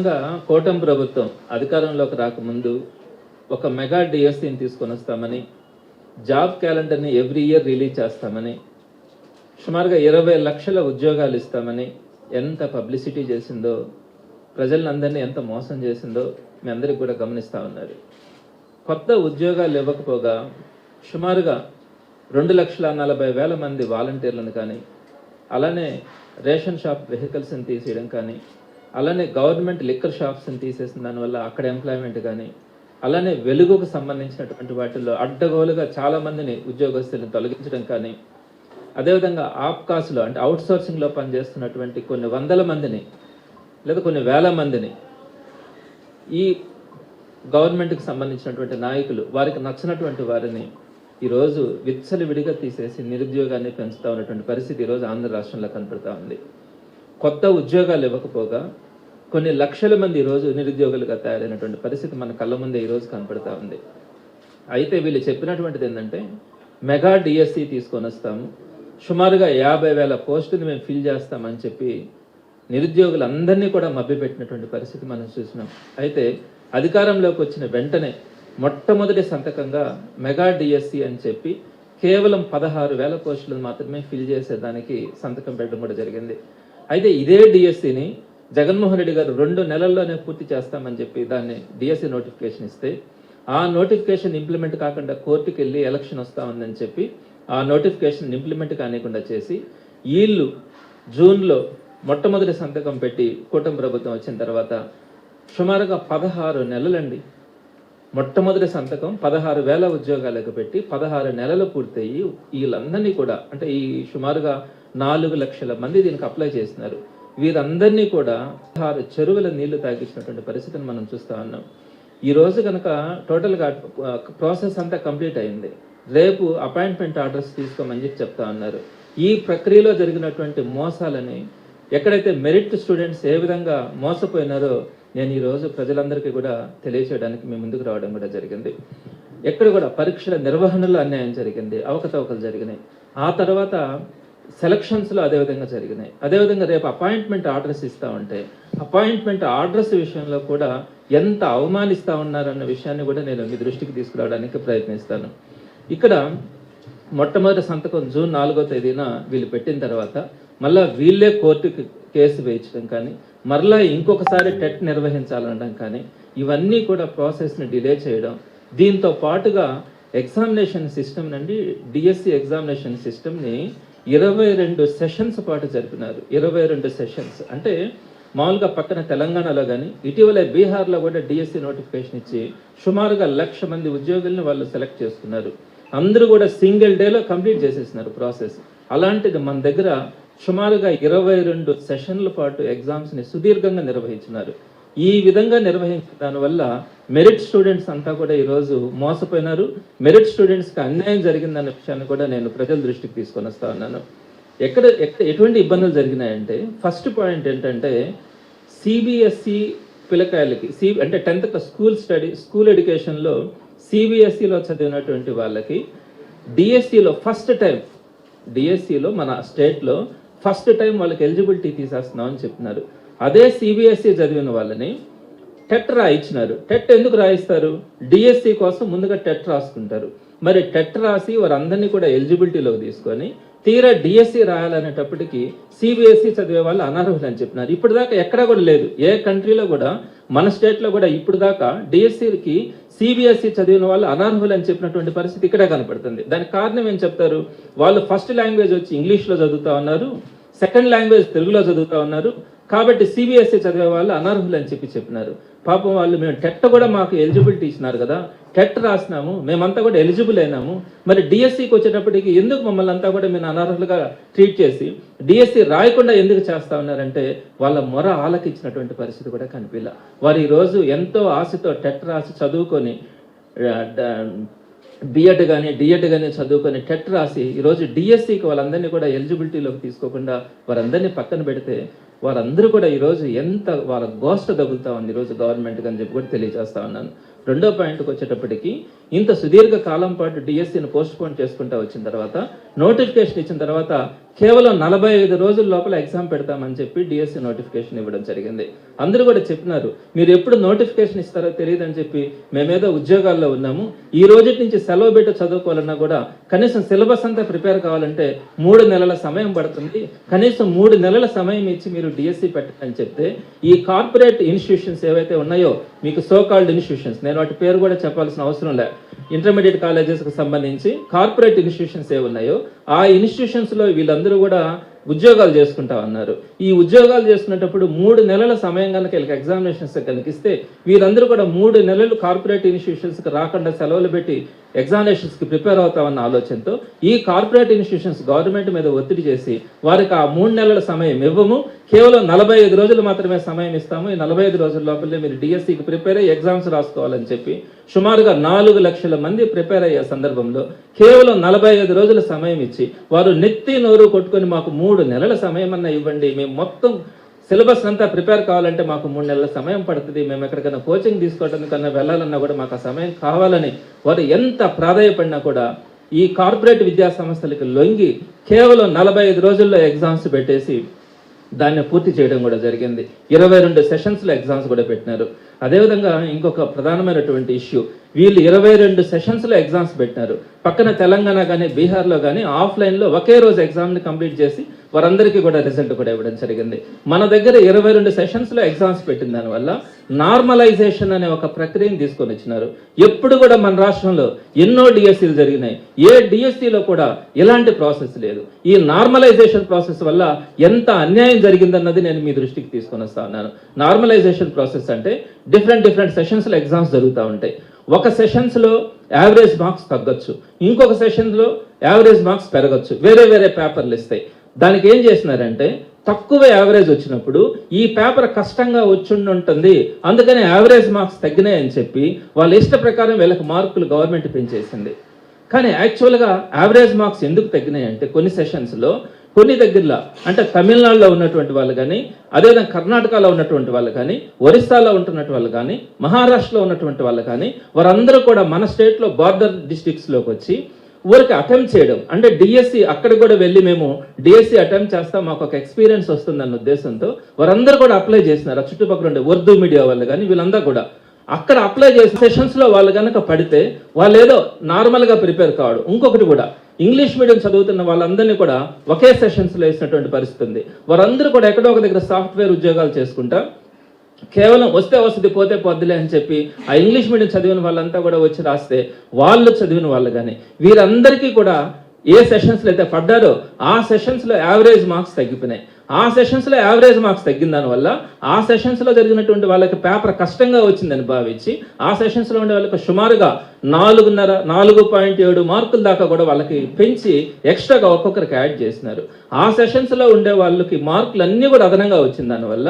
వాస్తవంగా కూటమి ప్రభుత్వం అధికారంలోకి రాకముందు ఒక మెగా డిఎస్సిని తీసుకొని వస్తామని, జాబ్ క్యాలెండర్ని ఎవ్రీ ఇయర్ రిలీజ్ చేస్తామని, సుమారుగా 20 లక్షల ఉద్యోగాలు ఇస్తామని ఎంత పబ్లిసిటీ చేసిందో, ప్రజలందరినీ ఎంత మోసం చేసిందో మీ అందరికి కూడా గమనిస్తూ ఉన్నారు. కొత్త ఉద్యోగాలు ఇవ్వకపోగా సుమారుగా 2,40,000 మంది వాలంటీర్లను కానీ, అలానే రేషన్ షాప్ వెహికల్స్ని తీసేయడం కానీ, అలానే గవర్నమెంట్ లిక్కర్ షాప్స్ని తీసేసిన దానివల్ల అక్కడ ఎంప్లాయ్మెంట్ కానీ, అలానే వెలుగుకు సంబంధించినటువంటి వాటిల్లో అడ్డగోలుగా చాలామందిని ఉద్యోగస్తులను తొలగించడం కానీ, అదేవిధంగా ఆప్కాస్లో అంటే అవుట్సోర్సింగ్లో పనిచేస్తున్నటువంటి కొన్ని వందల మందిని లేదా కొన్ని వేల మందిని ఈ గవర్నమెంట్కి సంబంధించినటువంటి నాయకులు వారికి నచ్చినటువంటి వారిని ఈరోజు విచ్చలవిడిగా తీసేసి నిరుద్యోగాన్ని పెంచుతూ ఉన్నటువంటి పరిస్థితి ఈరోజు ఆంధ్ర రాష్ట్రంలో కనపడుతూ ఉంది. కొత్త ఉద్యోగాలు ఇవ్వకపోగా కొన్ని లక్షల మంది ఈరోజు నిరుద్యోగులుగా తయారైనటువంటి పరిస్థితి మన కళ్ళ ముందే ఈరోజు కనపడుతూ ఉంది. అయితే వీళ్ళు చెప్పినటువంటిది ఏంటంటే మెగా డిఎస్సి తీసుకొని వస్తాము, సుమారుగా 50,000 పోస్టులు మేము ఫిల్ చేస్తామని చెప్పి నిరుద్యోగులందరినీ కూడా మభ్యపెట్టినటువంటి పరిస్థితి మనం చూసినాం. అయితే అధికారంలోకి వచ్చిన వెంటనే మొట్టమొదటి సంతకంగా మెగా డిఎస్సి అని చెప్పి కేవలం 16,000 పోస్టులను మాత్రమే ఫిల్ చేసేదానికి సంతకం పెట్టడం కూడా జరిగింది. అయితే ఇదే డిఎస్సిని జగన్మోహన్ రెడ్డి గారు 2 నెలల్లోనే పూర్తి చేస్తామని చెప్పి దాన్ని డిఎస్సి నోటిఫికేషన్ ఇస్తే, ఆ నోటిఫికేషన్ ఇంప్లిమెంట్ కాకుండా కోర్టుకు వెళ్ళి ఎలక్షన్ వస్తూ ఉందని చెప్పి ఆ నోటిఫికేషన్ ఇంప్లిమెంట్ కానికుండా చేసి వీళ్ళు జూన్లో మొట్టమొదటి సంతకం పెట్టి కూటమి ప్రభుత్వం వచ్చిన తర్వాత సుమారుగా 16 నెలలండి. మొట్టమొదటి సంతకం 16,000 ఉద్యోగాలకు పెట్టి 16 నెలలు పూర్తయి వీళ్ళందరినీ కూడా అంటే ఈ సుమారుగా 4 లక్షల మంది దీనికి అప్లై చేస్తున్నారు. వీరందరినీ కూడా 16 చెరువుల నీళ్లు తాగించినటువంటి పరిస్థితిని మనం చూస్తూ ఉన్నాం. ఈరోజు కనుక టోటల్గా ప్రాసెస్ అంతా కంప్లీట్ అయింది. రేపు అపాయింట్మెంట్ ఆర్డర్స్ తీసుకోమని చెప్పి చెప్తా ఉన్నారు. ఈ ప్రక్రియలో జరిగినటువంటి మోసాలని ఎక్కడైతే మెరిట్ స్టూడెంట్స్ ఏ విధంగా మోసపోయినారో నేను ఈరోజు ప్రజలందరికీ కూడా తెలియచేయడానికి మీ ముందుకు రావడం కూడా జరిగింది. ఎక్కడ కూడా పరీక్షల నిర్వహణలో అన్యాయం జరిగింది, అవకతవకలు జరిగినాయి. ఆ తర్వాత సెలక్షన్స్లో అదేవిధంగా జరిగినాయి. అదేవిధంగా రేపు అపాయింట్మెంట్ ఆర్డర్స్ ఇస్తూ ఉంటే అపాయింట్మెంట్ ఆర్డర్స్ విషయంలో కూడా ఎంత అవమానిస్తూ ఉన్నారన్న విషయాన్ని కూడా నేను మీ దృష్టికి తీసుకురావడానికి ప్రయత్నిస్తాను. ఇక్కడ మొట్టమొదటి సంతకం జూన్ 4వ తేదీన వీళ్ళు పెట్టిన తర్వాత మళ్ళీ వీళ్ళే కోర్టుకి కేసు వేయించడం కానీ, మరలా ఇంకొకసారి టెట్ నిర్వహించాలనడం కానీ, ఇవన్నీ కూడా ప్రాసెస్ని డిలే చేయడం. దీంతో పాటుగా ఎగ్జామినేషన్ సిస్టమ్ నుండి డిఎస్సి ఎగ్జామినేషన్ సిస్టమ్ని 22 సెషన్స్ పాటు జరిపినారు. 22 సెషన్స్ అంటే మామూలుగా పక్కన తెలంగాణలో కానీ ఇటీవల బీహార్లో కూడా డిఎస్సి నోటిఫికేషన్ ఇచ్చి సుమారుగా 1,00,000 మంది ఉద్యోగుల్ని వాళ్ళు సెలెక్ట్ చేసుకున్నారు. అందరూ కూడా సింగిల్ డేలో కంప్లీట్ చేసేసినారు ప్రాసెస్. అలాంటిది మన దగ్గర సుమారుగా 22 సెషన్ల పాటు ఎగ్జామ్స్ని సుదీర్ఘంగా నిర్వహించినారు. ఈ విధంగా నిర్వహించిన దానివల్ల మెరిట్ స్టూడెంట్స్ అంతా కూడా ఈరోజు మోసపోయినారు. మెరిట్ స్టూడెంట్స్కి అన్యాయం జరిగిందన్న విషయాన్ని కూడా నేను ప్రజల దృష్టికి తీసుకొని వస్తా ఉన్నాను. ఎక్కడ ఎటువంటి ఇబ్బందులు జరిగినాయంటే ఫస్ట్ పాయింట్ ఏంటంటే సిబిఎస్ఈ పిల్లకాయలకి అంటే 10th క్లాస్ స్కూల్ ఎడ్యుకేషన్లో సిబిఎస్ఈలో చదివినటువంటి వాళ్ళకి డిఎస్సిలో మన స్టేట్లో ఫస్ట్ టైం వాళ్ళకి ఎలిజిబిలిటీ తీసేస్తున్నామని చెప్తున్నారు. అదే సిబిఎస్ఈ చదివిన వాళ్ళని టెట్ రాయించినారు. టెట్ ఎందుకు రాయిస్తారు? డిఎస్సి కోసం ముందుగా టెట్ రాసుకుంటారు. మరి టెట్ రాసి వారందరినీ కూడా ఎలిజిబిలిటీలోకి తీసుకొని తీరా డిఎస్సి రాయాలనేటప్పటికి సిబిఎస్ఈ చదివే వాళ్ళు అనర్హులు అని చెప్పినారు. ఇప్పుడు దాకా ఎక్కడా కూడా లేదు, ఏ కంట్రీలో కూడా మన స్టేట్లో కూడా ఇప్పుడు దాకా డిఎస్సికి సిబిఎస్ఈ చదివిన వాళ్ళు అనర్హులు అని చెప్పినటువంటి పరిస్థితి ఇక్కడే కనపడుతుంది. దానికి కారణం ఏం చెప్తారు? వాళ్ళు ఫస్ట్ లాంగ్వేజ్ వచ్చి ఇంగ్లీష్లో చదువుతూ ఉన్నారు, సెకండ్ లాంగ్వేజ్ తెలుగులో చదువుతూ ఉన్నారు. కాబట్టి సిబిఎస్ఈ చదివే వాళ్ళు అనర్హులు అని చెప్పినారు. పాపం వాళ్ళు మేము టెట్ కూడా మాకు ఎలిజిబిలిటీ ఇచ్చినారు కదా, టెట్ రాసినాము, మేమంతా కూడా ఎలిజిబుల్ అయినాము, మరి డిఎస్సికి వచ్చేటప్పటికి ఎందుకు మమ్మల్ని అంతా కూడా మేము అనర్హులుగా ట్రీట్ చేసి డిఎస్సి రాయకుండా ఎందుకు చేస్తా ఉన్నారంటే వాళ్ళ మొర ఆలకించినటువంటి పరిస్థితి కూడా కనిపించలే. వారు ఈరోజు ఎంతో ఆశతో టెట్ రాసి చదువుకొని బిఎడ్ కానీ డిఎడ్ కానీ చదువుకొని టెట్ రాసి ఈరోజు డిఎస్సికి వాళ్ళందరినీ కూడా ఎలిజిబిలిటీలోకి తీసుకోకుండా వారందరినీ పక్కన పెడితే వారందరూ కూడా ఈరోజు ఎంత వాళ్ళ గోష్ట తగులుతా ఉంది ఈరోజు గవర్నమెంట్కి అని చెప్పి కూడా తెలియజేస్తా ఉన్నాను. రెండో పాయింట్కి వచ్చేటప్పటికి ఇంత సుదీర్ఘ కాలం పాటు డిఎస్సిని పోస్ట్పోన్ చేసుకుంటూ వచ్చిన తర్వాత నోటిఫికేషన్ ఇచ్చిన తర్వాత కేవలం 45 రోజుల లోపల ఎగ్జామ్ పెడతామని చెప్పి డిఎస్సి నోటిఫికేషన్ ఇవ్వడం జరిగింది. అందరూ కూడా చెప్పినారు, మీరు ఎప్పుడు నోటిఫికేషన్ ఇస్తారో తెలియదని చెప్పి మేమేదో ఉద్యోగాల్లో ఉన్నాము, ఈ రోజు నుంచి సెలవు పెట్టి చదువుకోవాలన్నా కూడా కనీసం సిలబస్ అంతా ప్రిపేర్ కావాలంటే 3 నెలల సమయం పడుతుంది, కనీసం 3 నెలల సమయం ఇచ్చి మీరు డిఎస్సి పెట్టండి చెప్తే ఈ కార్పొరేట్ ఇన్స్టిట్యూషన్స్ ఏవైతే ఉన్నాయో, మీకు సోకాల్డ్ ఇన్స్టిట్యూషన్స్, నేను వాటి పేరు కూడా చెప్పాల్సిన అవసరం లేదు, ఇంటర్మీడియట్ కాలేజెస్కి సంబంధించి కార్పొరేట్ ఇన్స్టిట్యూషన్స్ ఏ ఉన్నాయో ఆ ఇన్స్టిట్యూషన్స్లో వీళ్ళందరూ కూడా ఉద్యోగాలు చేసుకుంటా ఉన్నారు. ఈ ఉద్యోగాలు చేసుకునేటప్పుడు 3 నెలల సమయం కనుక వీళ్ళకి ఎగ్జామినేషన్స్ కనిపిస్తే వీరందరూ కూడా 3 నెలలు కార్పొరేట్ ఇన్స్టిట్యూషన్స్కి రాకుండా సెలవులు పెట్టి ఎగ్జామినేషన్స్కి ప్రిపేర్ అవుతామన్న ఆలోచనతో ఈ కార్పొరేట్ ఇన్స్టిట్యూషన్స్ గవర్నమెంట్ మీద ఒత్తిడి చేసి వారికి ఆ 3 నెలల సమయం ఇవ్వము, కేవలం 45 రోజులు మాత్రమే సమయం ఇస్తాము, ఈ 45 రోజుల లోపలే మీరు డిఎస్సికి ప్రిపేర్ అయ్యి ఎగ్జామ్స్ రాసుకోవాలని చెప్పి సుమారుగా 4 లక్షల మంది ప్రిపేర్ అయ్యే సందర్భంలో కేవలం 45 రోజుల సమయం ఇచ్చి వారు నెత్తి నోరు కొట్టుకొని మాకు 3 నెలల సమయం అన్నా ఇవ్వండి, మేము మొత్తం సిలబస్ అంతా ప్రిపేర్ కావాలంటే మాకు 3 నెలల సమయం పడుతుంది, మేము ఎక్కడికైనా కోచింగ్ తీసుకోవడానికన్నా వెళ్ళాలన్నా కూడా మాకు ఆ సమయం కావాలని వారు ఎంత ప్రాధాయపడినా కూడా ఈ కార్పొరేట్ విద్యా సంస్థలకి లొంగి కేవలం 45 రోజుల్లో ఎగ్జామ్స్ పెట్టేసి దాన్ని పూర్తి చేయడం కూడా జరిగింది. 22 సెషన్స్లో ఎగ్జామ్స్ కూడా పెట్టినారు. అదేవిధంగా ఇంకొక ప్రధానమైనటువంటి ఇష్యూ, వీళ్ళు 22 సెషన్స్లో ఎగ్జామ్స్ పెట్టినారు. పక్కన తెలంగాణ కానీ బీహార్లో కానీ ఆఫ్లైన్లో ఒకే రోజు ఎగ్జామ్ని కంప్లీట్ చేసి వారందరికీ కూడా రిజల్ట్ కూడా ఇవ్వడం జరిగింది. మన దగ్గర 22 సెషన్స్లో ఎగ్జామ్స్ పెట్టిన దానివల్ల నార్మలైజేషన్ అనే ఒక ప్రక్రియను తీసుకొని వచ్చినారు. ఎప్పుడు కూడా మన రాష్ట్రంలో ఎన్నో డిఎస్సీలు జరిగినాయి, ఏ డిఎస్సీలో కూడా ఇలాంటి ప్రాసెస్ లేదు. ఈ నార్మలైజేషన్ ప్రాసెస్ వల్ల ఎంత అన్యాయం జరిగిందన్నది నేను మీ దృష్టికి తీసుకొని వస్తా ఉన్నాను. నార్మలైజేషన్ ప్రాసెస్ అంటే డిఫరెంట్ సెషన్స్లో ఎగ్జామ్స్ జరుగుతూ ఉంటాయి. ఒక సెషన్స్లో యావరేజ్ మార్క్స్ తగ్గొచ్చు, ఇంకొక సెషన్స్లో యావరేజ్ మార్క్స్ పెరగచ్చు, వేరే పేపర్లు ఇస్తాయి. దానికి ఏం చేసినారంటే తక్కువ యావరేజ్ వచ్చినప్పుడు ఈ పేపర్ కష్టంగా ఉంటుంది, అందుకని యావరేజ్ మార్క్స్ తగ్గినాయని చెప్పి వాళ్ళ ఇష్ట ప్రకారం వీళ్ళకి మార్కులు గవర్నమెంట్ పెంచేసింది. కానీ యాక్చువల్గా యావరేజ్ మార్క్స్ ఎందుకు తగ్గినాయి అంటే కొన్ని సెషన్స్లో కొన్ని దగ్గరలో అంటే తమిళనాడులో ఉన్నటువంటి వాళ్ళు కానీ, అదేవిధంగా కర్ణాటకలో ఉన్నటువంటి వాళ్ళు కానీ, ఒరిస్సాలో ఉంటున్నటువంటి వాళ్ళు కానీ, మహారాష్ట్రలో ఉన్నటువంటి వాళ్ళు కానీ, వారందరూ కూడా మన స్టేట్లో బార్డర్ డిస్ట్రిక్ట్స్లోకి వచ్చి ఊరికి అటెంప్ట్ చేయడం, అంటే డిఎస్సి అక్కడ కూడా వెళ్ళి మేము డిఎస్సి అటెంప్ట్ చేస్తాం, మాకు ఒక ఎక్స్పీరియన్స్ వస్తుందన్న ఉద్దేశంతో వారందరూ కూడా అప్లై చేసినారు. చుట్టుపక్కల ఉండే ఉర్దూ మీడియా వాళ్ళు కానీ వీళ్ళందరూ కూడా అక్కడ అప్లై చేసిన సెషన్స్లో వాళ్ళు కనుక పడితే వాళ్ళు ఏదో నార్మల్గా ప్రిపేర్ కావడం. ఇంకొకటి కూడా ఇంగ్లీష్ మీడియం చదువుతున్న వాళ్ళందరినీ కూడా ఒకే సెషన్స్లో వేసినటువంటి పరిస్థితి ఉంది. వారందరూ కూడా ఎక్కడో ఒక దగ్గర సాఫ్ట్వేర్ ఉద్యోగాలు చేసుకుంటా కేవలం వస్తే వస్తుంది పోతే పొద్దులే అని చెప్పి ఆ ఇంగ్లీష్ మీడియం చదివిన వాళ్ళంతా కూడా వచ్చి రాస్తే వాళ్ళు చదివిన వాళ్ళు కానీ వీరందరికీ కూడా ఏ సెషన్స్లో అయితే పడ్డారో ఆ సెషన్స్లో యావరేజ్ మార్క్స్ తగ్గిపోయినాయి. ఆ సెషన్స్లో యావరేజ్ మార్క్స్ తగ్గిన దానివల్ల ఆ సెషన్స్లో జరిగినటువంటి వాళ్ళకి పేపర్ కష్టంగా వచ్చిందని భావించి ఆ సెషన్స్లో ఉండే వాళ్ళకి సుమారుగా 4.7 మార్కుల దాకా కూడా వాళ్ళకి పెంచి ఎక్స్ట్రాగా ఒక్కొక్కరికి యాడ్ చేసినారు. ఆ సెషన్స్లో ఉండే వాళ్ళకి మార్కులు అన్నీ కూడా అదనంగా వచ్చిన దానివల్ల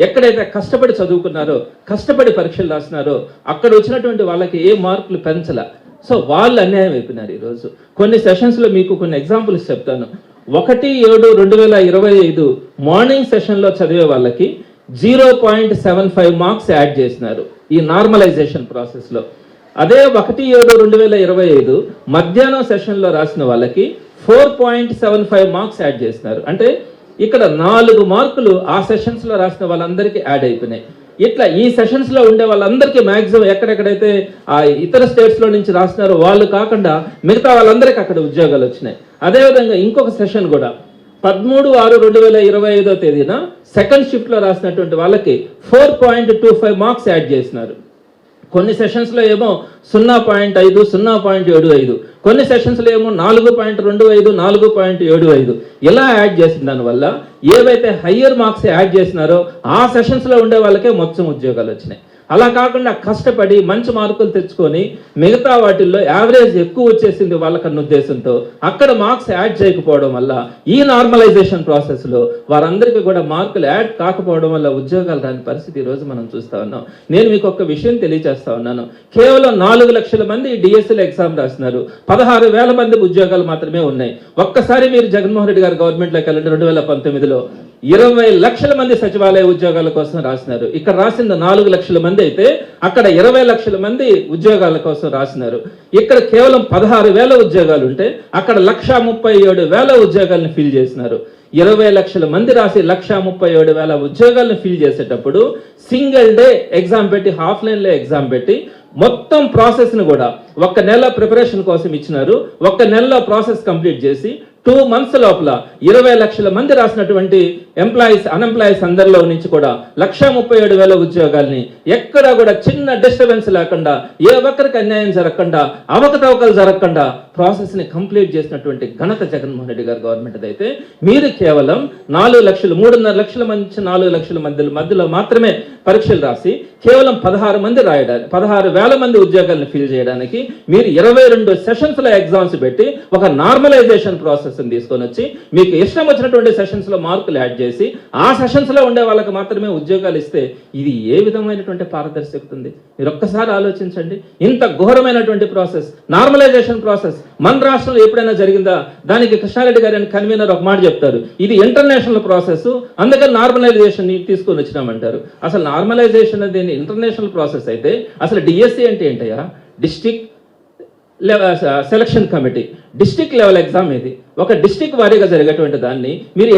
ఎక్కడైతే కష్టపడి చదువుకున్నారో కష్టపడి పరీక్షలు రాసినారో అక్కడ వచ్చినటువంటి వాళ్ళకి ఏ మార్కులు పెంచలా. సో వాళ్ళు అన్యాయం అయిపోయినారు. ఈరోజు కొన్ని సెషన్స్లో మీకు కొన్ని ఎగ్జాంపుల్స్ చెప్తాను. 1/7/2025 మార్నింగ్ సెషన్లో చదివే వాళ్ళకి 0.75 మార్క్స్ యాడ్ చేసినారు ఈ నార్మలైజేషన్ ప్రాసెస్లో. అదే 1/7/2025 మధ్యాహ్నం సెషన్లో రాసిన వాళ్ళకి 4.75 మార్క్స్ యాడ్ చేసినారు. అంటే ఇక్కడ 4 మార్కులు ఆ సెషన్స్లో రాసిన వాళ్ళందరికీ యాడ్ అయిపోయినాయి. ఇట్లా ఈ సెషన్స్లో ఉండే వాళ్ళందరికీ మ్యాక్సిమం ఎక్కడెక్కడైతే ఆ ఇతర స్టేట్స్లో నుంచి రాసినారో వాళ్ళు కాకుండా మిగతా వాళ్ళందరికీ అక్కడ ఉద్యోగాలు వచ్చినాయి. అదేవిధంగా ఇంకొక సెషన్ కూడా 13/6/2025 తేదీన సెకండ్ షిఫ్ట్లో రాసినటువంటి వాళ్ళకి 4.25 మార్క్స్ యాడ్ చేసినారు. కొన్ని సెషన్స్లో ఏమో 0.5, 0.75, కొన్ని సెషన్స్లో ఏమో 4.25, 4.75 ఇలా యాడ్ చేసిన దానివల్ల ఏవైతే హయ్యర్ మార్క్స్ యాడ్ చేసినారో ఆ సెషన్స్లో ఉండే వాళ్ళకే మొత్తం ఉద్యోగాలు వచ్చినాయి. అలా కాకుండా కష్టపడి మంచి మార్కులు తెచ్చుకొని మిగతా వాటిల్లో యావరేజ్ ఎక్కువ వచ్చేసింది వాళ్ళకన్న ఉద్దేశంతో అక్కడ మార్క్స్ యాడ్ చేయకపోవడం వల్ల ఈ నార్మలైజేషన్ ప్రాసెస్లో వారందరికీ కూడా మార్కులు యాడ్ కాకపోవడం వల్ల ఉద్యోగాలు రాని పరిస్థితి ఈరోజు మనం చూస్తూ ఉన్నాం. నేను మీకు ఒక విషయం తెలియజేస్తా ఉన్నాను. కేవలం 4 లక్షల మంది డిఎస్సీలో ఎగ్జామ్ రాస్తున్నారు, 16,000 మంది ఉద్యోగాలు మాత్రమే ఉన్నాయి. ఒక్కసారి మీరు జగన్మోహన్ రెడ్డి గారు గవర్నమెంట్లోకి వెళ్ళండి 2019లో 20 లక్షల మంది సచివాలయ ఉద్యోగాల కోసం రాసినారు. ఇక్కడ రాసింది 4 లక్షల మంది అయితే అక్కడ 20 లక్షల మంది ఉద్యోగాల కోసం రాసినారు. ఇక్కడ కేవలం 16,000 ఉద్యోగాలు ఉంటే అక్కడ 1,37,000 ఉద్యోగాలను ఫిల్ చేసినారు. 20 లక్షల మంది రాసి 1,37,000 ఉద్యోగాలను ఫిల్ చేసేటప్పుడు సింగిల్ డే ఎగ్జామ్ పెట్టి, ఆఫ్లైన్లో ఎగ్జామ్ పెట్టి మొత్తం ప్రాసెస్ను కూడా 1 నెల ప్రిపరేషన్ కోసం ఇచ్చినారు. 1 నెలలో ప్రాసెస్ కంప్లీట్ చేసి 2 months లోపల 20 లక్షల మంది రాసినటువంటి అన్ఎంప్లాయీస్ అందరిలో నుంచి కూడా 1,37,000 ఉద్యోగాల్ని ఎక్కడా కూడా చిన్న డిస్టర్బెన్స్ లేకుండా, ఏ ఒక్కరికి అన్యాయం జరగకుండా, అవకతవకలు జరగకుండా ప్రాసెస్ని కంప్లీట్ చేసినటువంటి ఘనత జగన్మోహన్ రెడ్డి గారి గవర్నమెంట్ అయితే, మీరు కేవలం 4 లక్షలు, 3.5 లక్షల మంది నుంచి 4 లక్షల మధ్యలో మాత్రమే పరీక్షలు రాసి కేవలం 16,000 మంది ఉద్యోగాలను ఫిల్ చేయడానికి మీరు 22 సెషన్స్లో ఎగ్జామ్స్ పెట్టి ఒక నార్మలైజేషన్ ప్రాసెస్ తీసుకొని వచ్చి మీకు ఇష్టం వచ్చినటువంటి సెషన్స్ లో మార్కులు యాడ్ చేసి ఆ సెషన్స్ లో ఉండే వాళ్ళకి మాత్రమే ఉద్యోగాలు ఇస్తే ఇది ఏ విధమైనటువంటి పారదర్శకత ఉంది? మీరు ఒక్కసారి ఆలోచించండి. ఇంత ఘోరమైనటువంటి ప్రాసెస్, నార్మలైజేషన్ ప్రాసెస్ మన రాష్ట్రంలో ఎప్పుడైనా జరిగిందా? దానికి కృష్ణారెడ్డి గారి కన్వీనర్ ఒక మాట చెప్తారు, ఇది ఇంటర్నేషనల్ ప్రాసెస్, అందుకని నార్మలైజేషన్ తీసుకొని వచ్చినామంటారు. అసలు నార్మలైజేషన్ అనేది ఇంటర్నేషనల్ ప్రాసెస్ అయితే అసలు డిఎస్సి అంటే ఏంటయ్యా? District selection committee, district level exam ఇది. ఒక డిస్ట్రిక్ట్ వారీగా జరిగేటువంటి దాన్ని మీరు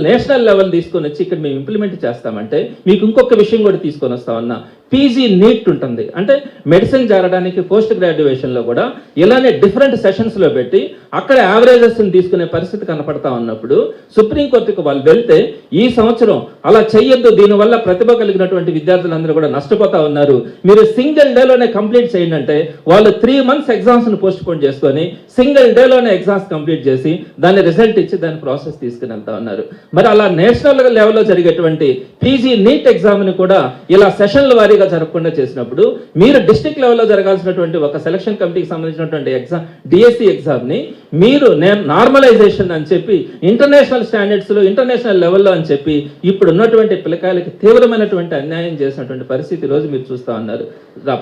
నేషనల్ లెవెల్ తీసుకొని వచ్చి ఇక్కడ మేము ఇంప్లిమెంట్ చేస్తామంటే మీకు ఇంకొక విషయం కూడా తీసుకొని వస్తామన్నా, పీజీ నీట్ ఉంటుంది. అంటే మెడిసిన్ చేరడానికి పోస్ట్ గ్రాడ్యుయేషన్లో కూడా ఇలానే డిఫరెంట్ సెషన్స్లో పెట్టి అక్కడ యావరేజెస్ని తీసుకునే పరిస్థితి కనపడతా ఉన్నప్పుడు సుప్రీంకోర్టుకు వాళ్ళు వెళ్తే ఈ సంవత్సరం అలా చెయ్యొద్దు, దీనివల్ల ప్రతిభ కలిగినటువంటి విద్యార్థులందరూ కూడా నష్టపోతా ఉన్నారు, మీరు సింగిల్ డేలోనే కంప్లీట్ చేయండి అంటే వాళ్ళు 3 months ఎగ్జామ్స్ను పోస్ట్ పోన్ చేసుకొని సింగిల్ డేలోనే ఎగ్జామ్స్ కంప్లీట్ చేసి దాని రిజల్ట్ ఇచ్చి దాని ప్రాసెస్ తీసుకుని వెళ్తా ఉన్నారు. మరి అలా నేషనల్ లెవెల్లో జరిగేటువంటి పీజీ నీట్ ఎగ్జామ్ని కూడా ఇలా సెషన్ల వారీగా జరగకుండా చేసినప్పుడు మీరు డిస్ట్రిక్ట్ లెవెల్లో జరగాల్సినటువంటి ఒక సెలక్షన్ కమిటీకి సంబంధించినటువంటి ఎగ్జామ్, డిఎస్సి ఎగ్జామ్ని మీరు నార్మలైజేషన్ అని చెప్పి ఇంటర్నేషనల్ స్టాండర్డ్స్లో, ఇంటర్నేషనల్ లెవెల్లో అని చెప్పి ఇప్పుడు ఉన్నటువంటి పిల్లకాయలకి తీవ్రమైనటువంటి అన్యాయం చేసినటువంటి పరిస్థితి రోజు మీరు చూస్తూ ఉన్నారు.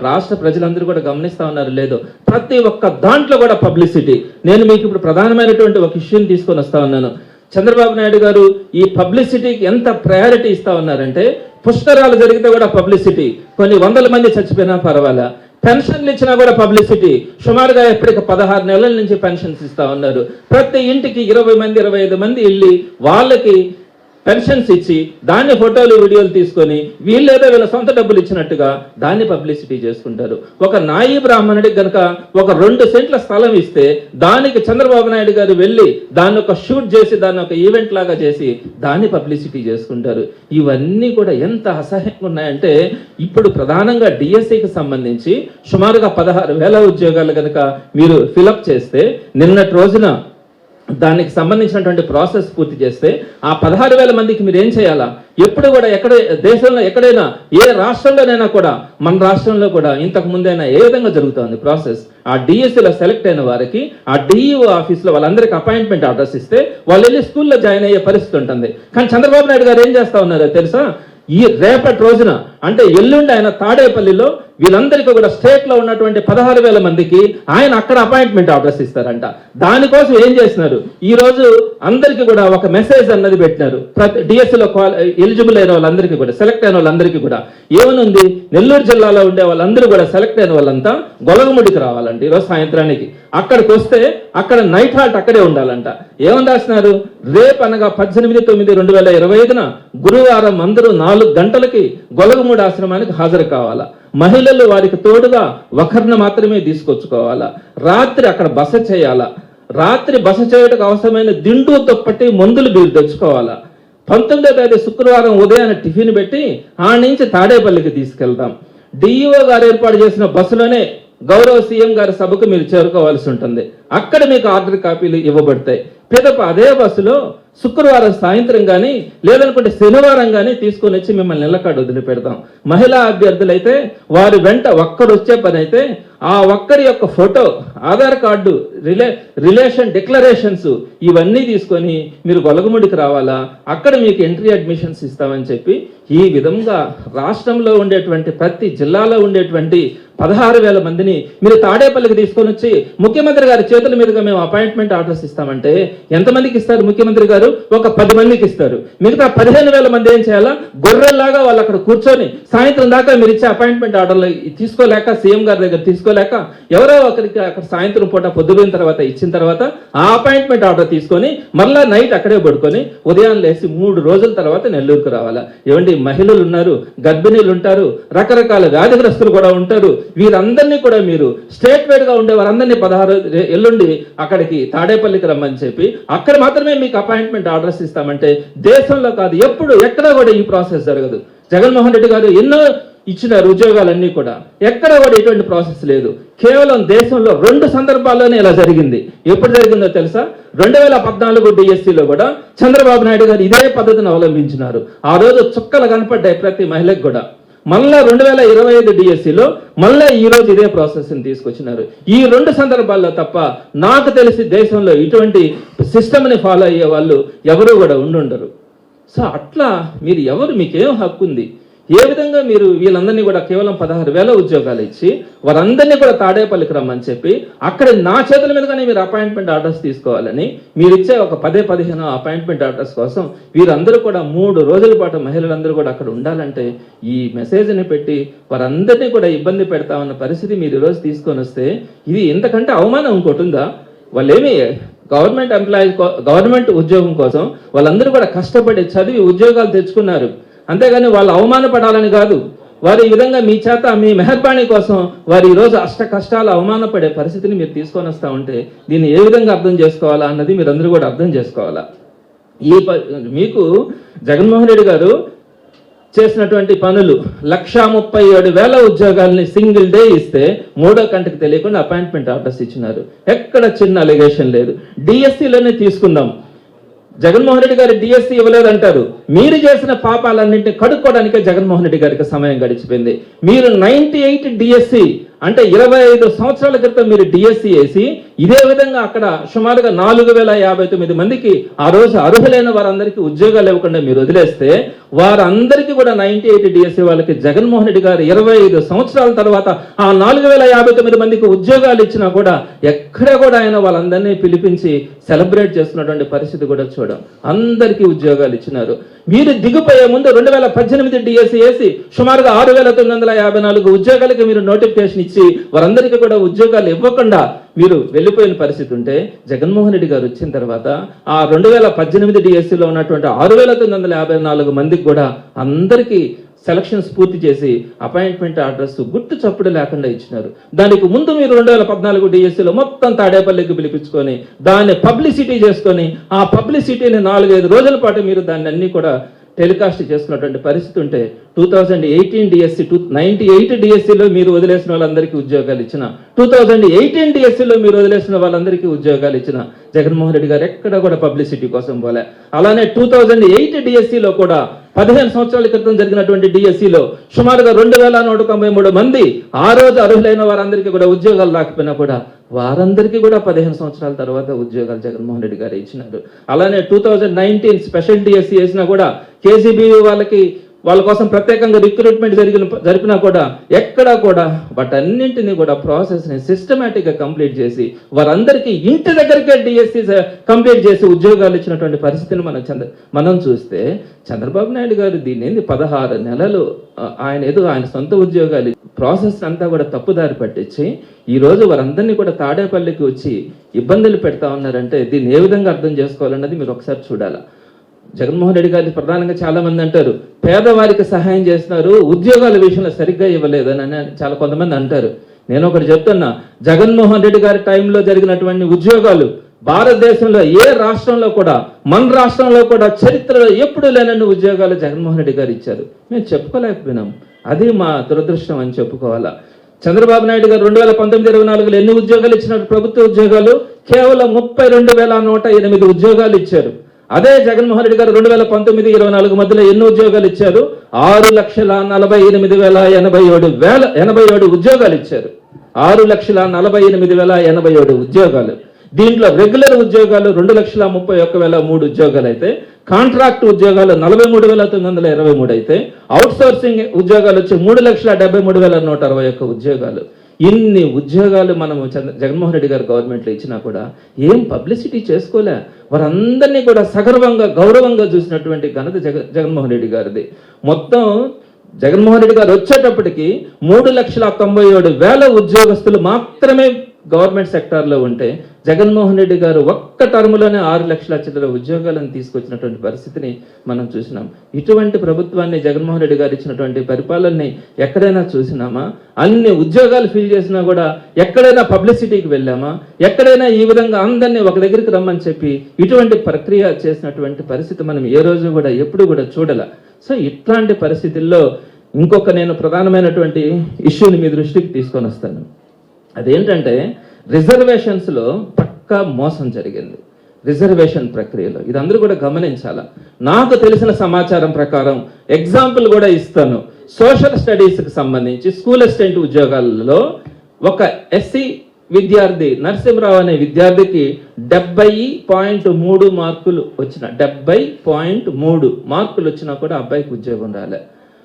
రాష్ట్ర ప్రజలందరూ కూడా గమనిస్తూ ఉన్నారు లేదో, ప్రతి ఒక్క దాంట్లో కూడా పబ్లిసిటీ. నేను మీకు ఇప్పుడు ప్రధానమైనటువంటి ఒక ఇష్యూని తీసుకొని వస్తా ఉన్నాను. చంద్రబాబు నాయుడు గారు ఈ పబ్లిసిటీకి ఎంత ప్రయారిటీ ఇస్తా ఉన్నారంటే, పుష్కరాలు జరిగితే కూడా పబ్లిసిటీ, కొన్ని 100 మంది చచ్చిపోయినా పర్వాలా, పెన్షన్లు ఇచ్చినా కూడా పబ్లిసిటీ. సుమారుగా ఎప్పటికి 16 నెలల నుంచి పెన్షన్స్ ఇస్తా ఉన్నారు. ప్రతి ఇంటికి 20 మంది 25 మంది వెళ్ళి వాళ్ళకి పెన్షన్స్ ఇచ్చి దాన్ని ఫోటోలు వీడియోలు తీసుకొని వీళ్ళేదో వీళ్ళ సొంత డబ్బులు ఇచ్చినట్టుగా దాన్ని పబ్లిసిటీ చేసుకుంటారు. ఒక నాయి బ్రాహ్మణుడికి కనుక ఒక 2 సెంట్ల స్థలం ఇస్తే దానికి చంద్రబాబు నాయుడు గారు వెళ్ళి దాన్ని ఒక షూట్ చేసి దాన్ని ఒక ఈవెంట్ లాగా చేసి దాన్ని పబ్లిసిటీ చేసుకుంటారు. ఇవన్నీ కూడా ఎంత అసహ్యంగా ఉన్నాయంటే, ఇప్పుడు ప్రధానంగా డిఎస్సికి సంబంధించి సుమారుగా 16,000 ఉద్యోగాలు కనుక మీరు ఫిలప్ చేస్తే నిన్నటి రోజున దానికి సంబంధించినటువంటి ప్రాసెస్ పూర్తి చేస్తే ఆ 16,000 మందికి మీరు ఏం చేయాలా? ఎప్పుడు కూడా దేశంలో ఎక్కడైనా ఏ రాష్ట్రంలోనైనా కూడా, మన రాష్ట్రంలో కూడా ఇంతకు ముందైనా ఏ విధంగా జరుగుతుంది ప్రాసెస్? ఆ డిఎస్సిలో సెలెక్ట్ అయిన వారికి ఆ డిఈఓ ఆఫీస్లో వాళ్ళందరికీ అపాయింట్మెంట్ అడ్రస్ ఇస్తే వాళ్ళు వెళ్ళి స్కూల్లో జాయిన్ అయ్యే పరిస్థితి ఉంటుంది. కానీ చంద్రబాబు నాయుడు గారు ఏం చేస్తా ఉన్నారో తెలుసా? ఈ రేపటి రోజున అంటే ఎల్లుండి ఆయన తాడేపల్లిలో వీళ్ళందరికీ కూడా స్టేట్లో ఉన్నటువంటి 16,000 మందికి ఆయన అక్కడ అపాయింట్మెంట్ అడ్రస్ ఇస్తారంట. దానికోసం ఏం చేసినారు, ఈ రోజు అందరికీ కూడా ఒక మెసేజ్ అన్నది పెట్టినారు. డిఎస్సిలో ఎలిజిబుల్ అయిన వాళ్ళందరికీ కూడా, సెలెక్ట్ అయిన వాళ్ళందరికీ కూడా ఏమనుంది, నెల్లూరు జిల్లాలో ఉండే వాళ్ళందరూ కూడా సెలెక్ట్ అయిన వాళ్ళంతా గొలగముడికి రావాలంట ఈరోజు సాయంత్రానికి. అక్కడికి వస్తే అక్కడ నైట్ హాల్ట్ అక్కడే ఉండాలంట. ఏమని రాసినారు, రేపు అనగా 18/9/2025 గురువారం అందరూ 4 గంటలకి గొలగముడి ఆశ్రమానికి హాజరు కావాలా. మహిళలు వారికి తోడుగా ఒకరిని మాత్రమే తీసుకొచ్చుకోవాలా. రాత్రి అక్కడ బస చేయాలా. రాత్రి బస చేయడానికి అవసరమైన దిండు దుప్పటి మందులు మీరు తెచ్చుకోవాలా. 19వ తేదీ శుక్రవారం ఉదయాన్నే టిఫిన్ పెట్టి ఆ నుంచి తాడేపల్లికి తీసుకెళ్తాం. డిఈఓ గారు ఏర్పాటు చేసిన బస్సులోనే గౌరవ సీఎం గారి సభకు మీరు చేరుకోవాల్సి ఉంటుంది. అక్కడ మీకు ఆర్డర్ కాపీలు ఇవ్వబడతాయి. పిదప అదే బస్సులో శుక్రవారం సాయంత్రం కానీ లేదనుకుంటే శనివారం కానీ తీసుకొని వచ్చి మిమ్మల్ని నిలకాడు వదిలిపెడతాం. మహిళా అభ్యర్థులైతే వారి వెంట ఒక్కరు వచ్చే పని అయితే ఆ ఒక్కరి యొక్క photo, Aadhaar card, relation declarations ఇవన్నీ తీసుకొని మీరు గొలగముడికి రావాలా. అక్కడ మీకు ఎంట్రీ అడ్మిషన్స్ ఇస్తామని చెప్పి ఈ విధంగా రాష్ట్రంలో ఉండేటువంటి ప్రతి జిల్లాలో ఉండేటువంటి 16,000 మందిని మీరు తాడేపల్లికి తీసుకొని వచ్చి ముఖ్యమంత్రి గారి చేతుల మీదుగా మేము అపాయింట్మెంట్ ఆర్డర్స్ ఇస్తామంటే ఎంతమందికి ఇస్తారు ముఖ్యమంత్రి గారు? ఒక 10 మందికి ఇస్తారు. మిగతా 15,000 మంది ఏం చేయాలా? గొర్రెల్లాగా వాళ్ళు అక్కడ కూర్చొని సాయంత్రం దాకా మీరు ఇచ్చే అపాయింట్మెంట్ ఆర్డర్లు తీసుకోలేక, సీఎం గారి దగ్గర తీసుకోలేక, ఎవరో ఒకరికి అక్కడ సాయంత్రం పూట పొద్దుపోయిన తర్వాత ఇచ్చిన తర్వాత ఆ అపాయింట్మెంట్ ఆర్డర్ తీసుకొని మళ్ళా నైట్ అక్కడే పడుకొని ఉదయం లేసి 3 రోజుల తర్వాత నెల్లూరుకు రావాలా? ఏమండి, మహిళలు ఉన్నారు, గర్భిణీలు ఉంటారు, రకరకాల వ్యాధిగ్రస్తులు కూడా ఉంటారు. వీరందరినీ కూడా మీరు స్టేట్ వైడ్ గా ఉండే వారందరినీ 16 ఎల్లుండి అక్కడికి తాడేపల్లికి రమ్మని చెప్పి అక్కడ మాత్రమే మీకు అపాయింట్మెంట్ ఆర్డర్స్ ఇస్తామంటే దేశంలో కాదు ఎప్పుడు ఎక్కడా కూడా ఈ ప్రాసెస్ జరగదు. జగన్మోహన్ రెడ్డి గారు ఎన్నో ఇచ్చినారు ఉద్యోగాలన్నీ కూడా, ఎక్కడ కూడా ఎటువంటి ప్రాసెస్ లేదు. కేవలం దేశంలో 2 సందర్భాల్లోనే ఇలా జరిగింది. ఎప్పుడు జరిగిందో తెలుసా? 2014 డిఎస్సిలో కూడా చంద్రబాబు నాయుడు గారు ఇదే పద్ధతిని అవలంబించినారు. ఆ రోజు చుక్కలు కనపడ్డాయి ప్రతి మహిళకు కూడా. మళ్ళా 2025 డిఎస్సిలో మళ్ళా ఈ రోజు ఇదే ప్రాసెస్ని తీసుకొచ్చినారు. ఈ 2 సందర్భాల్లో తప్ప నాకు తెలిసి దేశంలో ఇటువంటి సిస్టమ్ని ఫాలో అయ్యే వాళ్ళు ఎవరు కూడా ఉండుండరు. సో అట్లా మీరు ఎవరు, మీకేం హక్కు ఉంది? ఏ విధంగా మీరు వీళ్ళందరినీ కూడా కేవలం 16,000 ఉద్యోగాలు ఇచ్చి వారందరినీ కూడా తాడేపల్లికి రమ్మని చెప్పి అక్కడ నా చేతుల మీదుగానే మీరు అపాయింట్మెంట్ ఆర్డర్స్ తీసుకోవాలని మీరు ఇచ్చే ఒక 10-15 అపాయింట్మెంట్ ఆర్డర్స్ కోసం వీరందరూ కూడా 3 రోజుల పాటు మహిళలందరూ కూడా అక్కడ ఉండాలంటే ఈ మెసేజ్ని పెట్టి వారందరినీ కూడా ఇబ్బంది పెడతామన్న పరిస్థితి మీరు ఈరోజు తీసుకొని వస్తే ఇది ఎంతకంటే అవమానం ఇంకోటి ఉందా? వాళ్ళేమి గవర్నమెంట్ ఉద్యోగం కోసం వాళ్ళందరూ కూడా కష్టపడి చదివి ఉద్యోగాలు తెచ్చుకున్నారు. అంతేగాని వాళ్ళు అవమానపడాలని కాదు. వారు ఈ విధంగా మీ చేత మీ మెహర్బానీ కోసం వారు ఈరోజు అష్ట కష్టాలు అవమానపడే పరిస్థితిని మీరు తీసుకొని వస్తూ ఉంటే దీన్ని ఏ విధంగా అర్థం చేసుకోవాలా అన్నది మీరు అందరూ కూడా అర్థం చేసుకోవాలా. మీకు జగన్మోహన్ రెడ్డి గారు చేసినటువంటి పనులు 137,000 ఉద్యోగాలని సింగిల్ డే ఇస్తే 3వ కంటికి తెలియకుండా అపాయింట్మెంట్ ఆర్డర్స్ ఇచ్చినారు. ఎక్కడ చిన్న అలిగేషన్ లేదు. డిఎస్సిలోనే తీసుకుందాం. జగన్మోహన్ రెడ్డి గారు డిఎస్సి ఇవ్వలేదంటారు. మీరు చేసిన పాపాలన్నింటినీ కడుక్కోవడానికే జగన్మోహన్ రెడ్డి గారికి సమయం గడిచిపోయింది. మీరు 98 డిఎస్సి అంటే 25 సంవత్సరాల క్రితం మీరు డిఎస్సి వేసి ఇదే విధంగా అక్కడ సుమారుగా 4,059 మందికి ఆ రోజు అర్హులైన వారందరికీ ఉద్యోగాలు ఇవ్వకుండా మీరు వదిలేస్తే వారందరికీ కూడా 98 డిఎస్సి వాళ్ళకి జగన్మోహన్ రెడ్డి గారు 25 సంవత్సరాల తర్వాత ఆ 4,059 మందికి ఉద్యోగాలు ఇచ్చినా కూడా ఎక్కడ కూడా ఆయన వాళ్ళందరినీ పిలిపించి సెలబ్రేట్ చేస్తున్నటువంటి పరిస్థితి కూడా చూడం. అందరికీ ఉద్యోగాలు ఇచ్చినారు. మీరు దిగిపోయే ముందు 2018 డిఎస్సి వేసి సుమారుగా 6,954 ఉద్యోగాలకి మీరు నోటిఫికేషన్ ఇచ్చి వారందరికీ కూడా ఉద్యోగాలు ఇవ్వకుండా మీరు వెళ్ళిపోయిన పరిస్థితి ఉంటే జగన్మోహన్ రెడ్డి గారు వచ్చిన తర్వాత ఆ 2018 డిఎస్సిలో ఉన్నటువంటి 6,954 మందికి కూడా అందరికీ సెలక్షన్స్ పూర్తి చేసి అపాయింట్మెంట్ ఆర్డర్స్ గుట్టు చప్పుడు లేకుండా ఇచ్చినారు. దానికి ముందు మీరు 2014 డిఎస్సిలో మొత్తం తాడేపల్లికి పిలిపించుకొని దాన్ని పబ్లిసిటీ చేసుకొని ఆ పబ్లిసిటీని 4-5 రోజుల పాటు మీరు దాన్ని అన్ని కూడా టెలికాస్ట్ చేసుకున్నటువంటి పరిస్థితి ఉంటే 2018 డిఎస్సి 98 డిఎస్సిలో మీరు వదిలేసిన వాళ్ళందరికీ ఉద్యోగాలు ఇచ్చిన 2018 డిఎస్సిలో మీరు వదిలేసిన వాళ్ళందరికీ ఉద్యోగాలు ఇచ్చిన జగన్మోహన్ రెడ్డి గారు ఎక్కడ కూడా పబ్లిసిటీ కోసం పోలే. అలానే 2008 డిఎస్సిలో కూడా 15 సంవత్సరాల క్రితం జరిగినటువంటి డిఎస్సిలో సుమారుగా 2,193 మంది ఆ రోజు అర్హులైన వారందరికీ కూడా ఉద్యోగాలు రాకపోయినా కూడా వారందరికీ కూడా 15 సంవత్సరాల తర్వాత ఉద్యోగాలు జగన్మోహన్ రెడ్డి గారు ఇచ్చినారు. అలానే 2019 స్పెషల్ డిఎస్సి వేసినా కూడా కేజీబీ వాళ్ళ కోసం ప్రత్యేకంగా రిక్రూట్మెంట్ జరిపినా కూడా ఎక్కడా కూడా వాటన్నింటినీ కూడా ప్రాసెస్ని సిస్టమేటిక్గా కంప్లీట్ చేసి వారందరికీ ఇంటి దగ్గరికే డిఎస్సి కంప్లీట్ చేసి ఉద్యోగాలు ఇచ్చినటువంటి పరిస్థితిని మనం చూస్తే చంద్రబాబు నాయుడు గారు దీన్ని 16 నెలలు ఆయన సొంత ఉద్యోగాలు ప్రాసెస్ అంతా కూడా తప్పుదారి పట్టించి ఈరోజు వారందరినీ కూడా తాడేపల్లికి వచ్చి ఇబ్బందులు పెడతా ఉన్నారంటే దీన్ని ఏ విధంగా అర్థం చేసుకోవాలన్నది మీరు ఒకసారి చూడాలి. జగన్మోహన్ రెడ్డి గారిని ప్రధానంగా చాలా మంది అంటారు పేదవారికి సహాయం చేస్తున్నారు, ఉద్యోగాల విషయంలో సరిగ్గా ఇవ్వలేదని చాలా కొంతమంది అంటారు. నేను ఒకటి చెప్తున్నా, జగన్మోహన్ రెడ్డి గారి టైంలో జరిగినటువంటి ఉద్యోగాలు భారతదేశంలో ఏ రాష్ట్రంలో కూడా మన రాష్ట్రంలో కూడా చరిత్రలో ఎప్పుడు లేనన్ని ఉద్యోగాలు జగన్మోహన్ రెడ్డి గారు ఇచ్చారు. మేము చెప్పుకోలేకపోయినాం. అది మా దురదృష్టం అని చెప్పుకోవాలా. చంద్రబాబు నాయుడు గారు 2019-24లో ఎన్ని ఉద్యోగాలు ఇచ్చినారు? ప్రభుత్వ ఉద్యోగాలు కేవలం 32,108 ఉద్యోగాలు ఇచ్చారు. అదే జగన్మోహన్ రెడ్డి గారు 2019-24 మధ్యలో ఎన్ని ఉద్యోగాలు ఇచ్చారు? 6,48,087 ఉద్యోగాలు ఇచ్చారు. 6,48,087 ఉద్యోగాలు. దీంట్లో రెగ్యులర్ ఉద్యోగాలు 2,31,103 ఉద్యోగాలు అయితే, కాంట్రాక్ట్ ఉద్యోగాలు 43,923 అయితే, అవుట్ సోర్సింగ్ ఉద్యోగాలు వచ్చి 3,73,161 ఉద్యోగాలు. ఇన్ని ఉద్యోగాలు మనము జగన్మోహన్ రెడ్డి గారు గవర్నమెంట్లో ఇచ్చినా కూడా ఏం పబ్లిసిటీ చేసుకోలే. వారందరినీ కూడా సగర్వంగా గౌరవంగా చూసినటువంటి ఘనత జగన్మోహన్ రెడ్డి గారిది. మొత్తం జగన్మోహన్ రెడ్డి గారు వచ్చేటప్పటికి 3,97,000 ఉద్యోగస్తులు మాత్రమే గవర్నమెంట్ సెక్టార్లో ఉంటే, జగన్మోహన్ రెడ్డి గారు ఒక్క టర్ములోనే 6 లక్షల చిల్లర ఉద్యోగాలను తీసుకొచ్చినటువంటి పరిస్థితిని మనం చూసినాం. ఇటువంటి ప్రభుత్వాన్ని జగన్మోహన్ రెడ్డి గారు ఇచ్చినటువంటి పరిపాలనని ఎక్కడైనా చూసినామా? అన్ని ఉద్యోగాలు ఫిల్ చేసినా కూడా ఎక్కడైనా పబ్లిసిటీకి వెళ్ళామా? ఎక్కడైనా ఈ విధంగా అందరినీ ఒక దగ్గరికి రమ్మని చెప్పి ఇటువంటి ప్రక్రియ చేసినటువంటి పరిస్థితి మనం ఏ రోజు కూడా ఎప్పుడు కూడా చూడాల. సో ఇట్లాంటి పరిస్థితుల్లో ఇంకొక నేను ప్రధానమైనటువంటి ఇష్యూని మీ దృష్టికి తీసుకొని వస్తాను. అదేంటంటే రిజర్వేషన్స్లో పక్కా మోసం జరిగింది. రిజర్వేషన్ ప్రక్రియలో ఇది అందరూ కూడా గమనించాలా. నాకు తెలిసిన సమాచారం ప్రకారం ఎగ్జాంపుల్ కూడా ఇస్తాను. సోషల్ స్టడీస్కి సంబంధించి స్కూల్ అసిస్టెంట్ ఉద్యోగాలలో ఒక ఎస్సీ విద్యార్థి నరసింహరావు అనే విద్యార్థికి 70.3 మార్కులు వచ్చిన 70.3 మార్కులు వచ్చినా కూడా అబ్బాయికి ఉద్యోగం రాలే.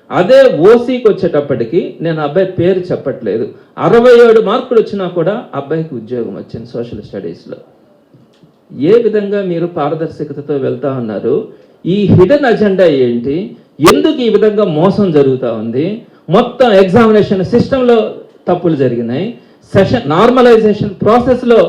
అదే ఓసీకి వచ్చేటప్పటికి నేను అబ్బాయి పేరు చెప్పట్లేదు, 67 మార్కులు వచ్చినా కూడా అబ్బాయికి ఉద్యోగం వచ్చింది సోషల్ స్టడీస్లో. ఏ విధంగా మీరు పారదర్శకతతో వెళ్తా ఉన్నారు? ఈ హిడెన్ అజెండా ఏంటి? ఎందుకు ఈ విధంగా మోసం జరుగుతూ ఉంది? మొత్తం ఎగ్జామినేషన్ సిస్టంలో తప్పులు జరిగినాయి, నార్మలైజేషన్ ప్రాసెస్లో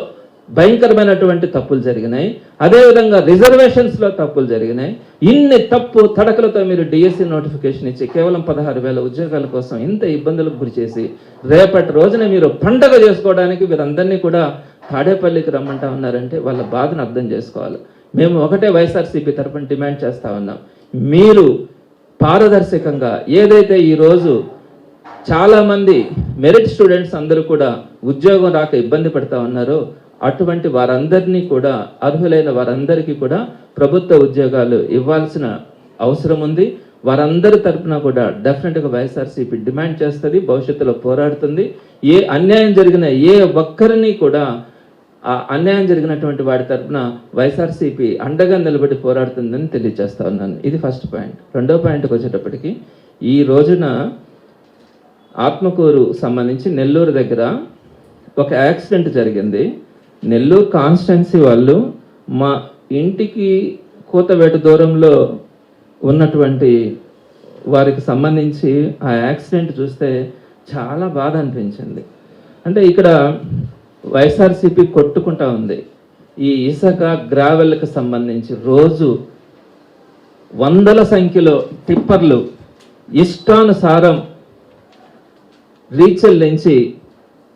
భయంకరమైనటువంటి తప్పులు జరిగినాయి, అదేవిధంగా రిజర్వేషన్స్లో తప్పులు జరిగినాయి. ఇన్ని తప్పు తడకలతో మీరు డిఎస్సి నోటిఫికేషన్ ఇచ్చి కేవలం 16,000 ఉద్యోగాల కోసం ఇంత ఇబ్బందులకు గురి చేసి రేపటి రోజున మీరు పండగ చేసుకోవడానికి వీరందరినీ కూడా తాడేపల్లికి రమ్మంటా ఉన్నారంటే వాళ్ళ బాధను అర్థం చేసుకోవాలి. మేము ఒకటే వైఎస్ఆర్సీపీ తరఫున డిమాండ్ చేస్తూ ఉన్నాం, మీరు పారదర్శకంగా ఏదైతే ఈరోజు చాలామంది మెరిట్ స్టూడెంట్స్ అందరూ కూడా ఉద్యోగం రాక ఇబ్బంది పడుతూ ఉన్నారో అటువంటి వారందరినీ కూడా అర్హులైన వారందరికీ కూడా ప్రభుత్వ ఉద్యోగాలు ఇవ్వాల్సిన అవసరం ఉంది. వారందరి తరఫున కూడా డెఫినెట్గా వైఎస్ఆర్సీపీ డిమాండ్ చేస్తుంది, భవిష్యత్తులో పోరాడుతుంది. ఏ అన్యాయం జరిగిన ఏ ఒక్కరిని కూడా ఆ అన్యాయం జరిగినటువంటి వాడి తరఫున వైఎస్ఆర్సీపీ అండగా నిలబడి పోరాడుతుందని తెలియజేస్తా ఉన్నాను. ఇది ఫస్ట్ పాయింట్. రెండో పాయింట్కి వచ్చేటప్పటికి ఈ రోజున ఆత్మకూరు సంబంధించి నెల్లూరు దగ్గర ఒక యాక్సిడెంట్ జరిగింది. నెల్లూరు కాన్స్టిట్యున్సీ వాళ్ళు మా ఇంటికి కూతవేట దూరంలో ఉన్నటువంటి వారికి సంబంధించి ఆ యాక్సిడెంట్ చూస్తే చాలా బాధ అనిపించింది. అంటే ఇక్కడ వైఎస్ఆర్సీపీ కొట్టుకుంటా ఉంది. ఈ ఇసుక గ్రావెల్కి సంబంధించి రోజు వందల సంఖ్యలో టిప్పర్లు ఇష్టానుసారం రీచెల్ నుంచి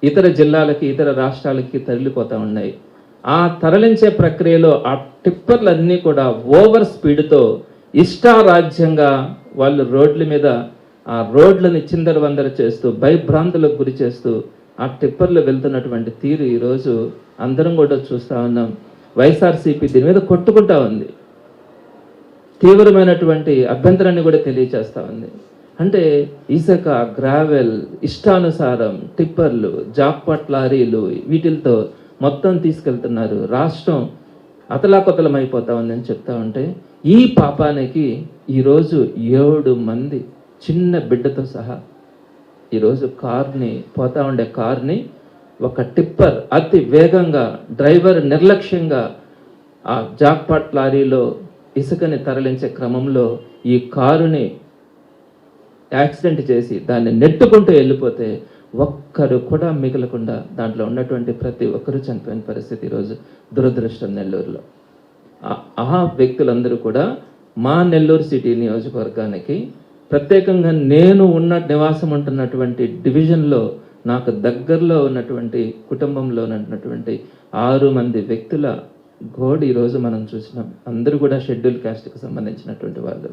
ఇతర జిల్లాలకి ఇతర రాష్ట్రాలకి తరలిపోతూ ఉన్నాయి. ఆ తరలించే ప్రక్రియలో ఆ టిప్పర్లన్నీ కూడా ఓవర్ స్పీడ్తో ఇష్టారాజ్యంగా వాళ్ళు రోడ్ల మీద ఆ రోడ్లని చిందరవందర చేస్తూ భయభ్రాంతులకు గురి చేస్తూ ఆ టిప్పర్లు వెళ్తున్నటువంటి తీరు ఈరోజు అందరం కూడా చూస్తూ ఉన్నాం. వైఎస్ఆర్సీపీ దీని మీద కొట్టుకుంటా ఉంది, తీవ్రమైనటువంటి అభ్యంతరాన్ని కూడా తెలియచేస్తూ ఉంది. అంటే ఇసుక గ్రావెల్ ఇష్టానుసారం టిప్పర్లు జాక్పాట్ లారీలు వీటితో మొత్తం తీసుకెళ్తున్నారు. రాష్ట్రం అతలాకుతలం అయిపోతా ఉందని చెప్తా ఉంటే ఈ పాపానికి ఈరోజు 7 మంది చిన్న బిడ్డతో సహా ఈరోజు పోతా ఉండే కార్ని ఒక టిప్పర్ అతి వేగంగా డ్రైవర్ నిర్లక్ష్యంగా ఆ జాక్పాట్ లారీలో ఇసుకని తరలించే క్రమంలో ఈ కారుని యాక్సిడెంట్ చేసి దాన్ని నెట్టుకుంటూ వెళ్ళిపోతే ఒక్కరు కూడా మిగలకుండా దాంట్లో ఉన్నటువంటి ప్రతి ఒక్కరూ చనిపోయిన పరిస్థితి ఈరోజు దురదృష్టం నెల్లూరులో. ఆ వ్యక్తులందరూ కూడా మా నెల్లూరు సిటీ నియోజకవర్గానికి ప్రత్యేకంగా నేను నివాసం ఉంటున్నటువంటి డివిజన్లో నాకు దగ్గరలో ఉన్నటువంటి కుటుంబంలో ఉన్నటువంటి 6 మంది వ్యక్తుల గోడు ఈరోజు మనం చూసినాం. అందరూ కూడా షెడ్యూల్ క్యాస్ట్కి సంబంధించినటువంటి వాళ్ళు.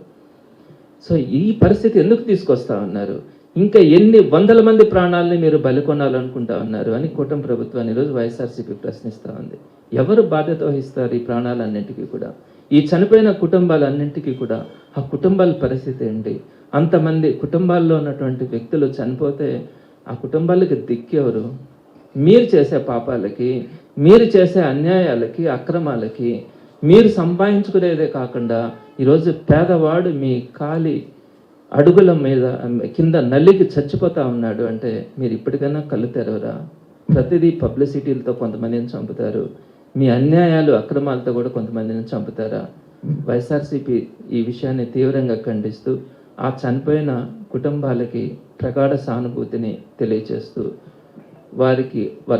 సో ఈ పరిస్థితి ఎందుకు తీసుకొస్తా ఉన్నారు? ఇంకా ఎన్ని వందల మంది ప్రాణాలని మీరు బలికొనాలనుకుంటా ఉన్నారు అని కూటమి ప్రభుత్వాన్ని ఈరోజు వైఎస్ఆర్సీపీ ప్రశ్నిస్తూ ఉంది. ఎవరు బాధ్యత వహిస్తారు ఈ ప్రాణాలన్నింటికీ కూడా? ఈ చనిపోయిన కుటుంబాలన్నింటికీ కూడా ఆ కుటుంబాల పరిస్థితి ఏంటి? అంతమంది కుటుంబాల్లో ఉన్నటువంటి వ్యక్తులు చనిపోతే ఆ కుటుంబాలకి దిక్కెవరు? మీరు చేసే పాపాలకి మీరు చేసే అన్యాయాలకి, అక్రమాలకి మీరు సంపాదించుకునేదే కాకుండా ఈరోజు పేదవాడు మీ కాలి అడుగుల మీద కింద నల్లికి చచ్చిపోతా ఉన్నాడు అంటే మీరు ఇప్పటికైనా కళ్ళు తెరవరా? ప్రతిదీ పబ్లిసిటీలతో కొంతమందిని చంపుతారు, మీ అన్యాయాలు అక్రమాలతో కూడా కొంతమందిని చంపుతారా? వైఎస్ఆర్సీపీ ఈ విషయాన్ని తీవ్రంగా ఖండిస్తూ ఆ చనిపోయిన కుటుంబాలకి ప్రగాఢ సానుభూతిని తెలియచేస్తూ వారి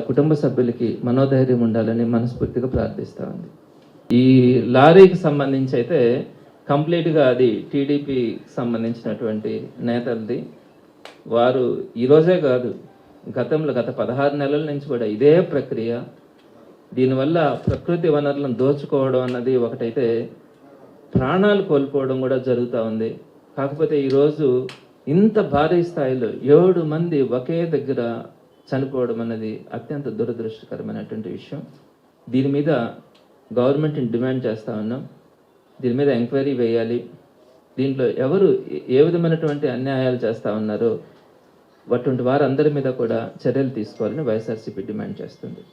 కుటుంబ సభ్యులకి మనోధైర్యం ఉండాలని మనస్ఫూర్తిగా ప్రార్థిస్తా ఉంది. ఈ లారీకి సంబంధించి అయితే కంప్లీట్గా అది టీడీపీకి సంబంధించినటువంటి నేతలది. వారు ఈరోజే కాదు, గత 16 నెలల నుంచి కూడా ఇదే ప్రక్రియ. దీనివల్ల ప్రకృతి వనరులను దోచుకోవడం అన్నది ఒకటైతే, ప్రాణాలు కోల్పోవడం కూడా జరుగుతూ ఉంది. కాకపోతే ఈరోజు ఇంత భారీ స్థాయిలో 7 మంది ఒకే దగ్గర చనిపోవడం అనేది అత్యంత దురదృష్టకరమైనటువంటి విషయం. దీని మీద గవర్నమెంట్ని డిమాండ్ చేస్తూ ఉన్నాం. దీని మీద ఎంక్వైరీ వేయాలి. దీంట్లో ఎవరు ఏ విధమైనటువంటి అన్యాయాలు చేస్తూ ఉన్నారో అటువంటి వారందరి మీద కూడా చర్యలు తీసుకోవాలని వైఎస్ఆర్సీపీ డిమాండ్ చేస్తుంది.